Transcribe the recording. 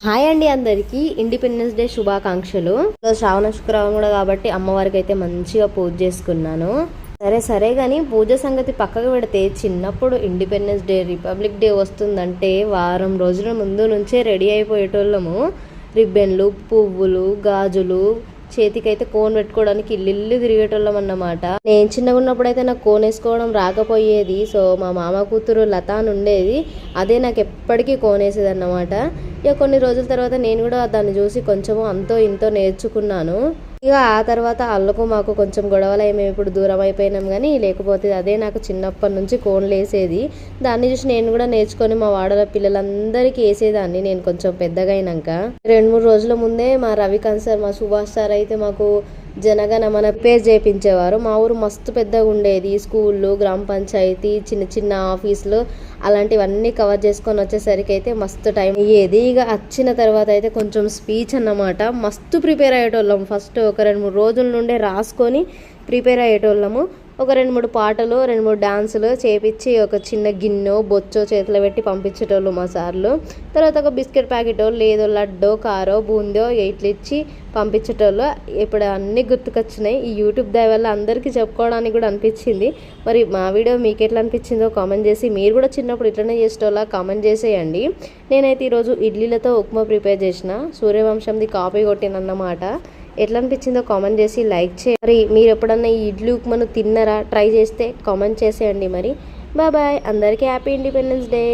Hi అండి, అందరికీ independence day శుభాకాంక్షలు. శ్రావణ శుక్రవారం కూడా కాబట్టి అమ్మవారికి అయితే మంచిగా పూజ చేసుకున్నాను. సరే కానీ పూజ సంగతి పక్కకు పెడితే చిన్నప్పుడు ఇండిపెండెన్స్ డే, రిపబ్లిక్ డే వస్తుందంటే వారం రోజుల ముందు నుంచే రెడీ అయిపోయేటోళ్ళము. రిబ్బన్లు, పువ్వులు, గాజులు, చేతికైతే కోన్ పెట్టుకోవడానికి ఇల్లు తిరిగేటోళ్ళం అన్నమాట. నేను చిన్నగా ఉన్నప్పుడు అయితే నాకు కోన్ వేసుకోవడం రాకపోయేది. సో మా మామ కూతురు లత అని ఉండేది, అదే నాకు ఎప్పటికీ కోన్ వేసేది అన్నమాట. ఇక కొన్ని రోజుల తర్వాత నేను కూడా దాన్ని చూసి కొంచెము అంతో ఇంతో నేర్చుకున్నాను. ఇక ఆ తర్వాత అల్లకు మాకు కొంచెం గొడవలు మేము ఇప్పుడు దూరం అయిపోయినాం, కానీ లేకపోతే అదే నాకు చిన్నప్పటి నుంచి కోన్లు వేసేది. దాన్ని చూసి నేను కూడా నేర్చుకొని మా వాడల పిల్లలందరికీ వేసేదాన్ని నేను కొంచెం పెద్దగా అయినాక. 2-3 రోజుల ముందే మా రవికాంత్ సార్, మా సుభాష్ సార్ అయితే మాకు జనగణమన పేరు చేయించేవారు. మా ఊరు మస్తు పెద్దగా ఉండేది. స్కూళ్ళు, గ్రామ పంచాయతీ, చిన్న చిన్న ఆఫీసులు అలాంటివన్నీ కవర్ చేసుకొని వచ్చేసరికి అయితే మస్తు టైం అయ్యేది. ఇక వచ్చిన తర్వాత అయితే కొంచెం స్పీచ్ అన్నమాట మస్తు ప్రిపేర్ అయ్యేటోళ్ళం. ఫస్ట్ ఒక 2-3 రోజుల నుండే రాసుకొని ప్రిపేర్ అయ్యేటోళ్ళము. ఒక 2-3 పాటలు, 2-3 డాన్సులు చేపించి ఒక చిన్న గిన్నె బొచ్చో చేతిలో పెట్టి పంపించేటోళ్ళు మా సార్లు. తర్వాత ఒక బిస్కెట్ ప్యాకెటో లేదో లడ్డో కారో బూందో ఇట్లా ఇచ్చి పంపించేటోళ్ళు. ఇప్పుడు అన్నీ గుర్తుకొచ్చినాయి. ఈ యూట్యూబ్ దయ వల్ల అందరికీ చెప్పుకోవడానికి కూడా అనిపించింది. మరి మా వీడియో మీకు ఎట్లా అనిపించిందో కామెంట్ చేసి, మీరు కూడా చిన్నప్పుడు ఇట్లనే చేసేటోళ్ళ కామెంట్ చేసేయండి. నేనైతే ఈరోజు ఇడ్లీలతో ఉప్మా ప్రిపేర్ చేసిన, సూర్యవంశంది కాపీ కొట్టినన్నమాట. ఎట్లా అనిపించిందో కామెంట్ చేసి లైక్ చేయండి. మరి మీరు ఎప్పుడన్నా ఈ ఇడ్లీ ఉప్మాను తిన్నారా? ట్రై చేస్తే కామెంట్ చేసేయండి. మరి బాయ్, అందరికీ హ్యాపీ ఇండిపెండెన్స్ డే.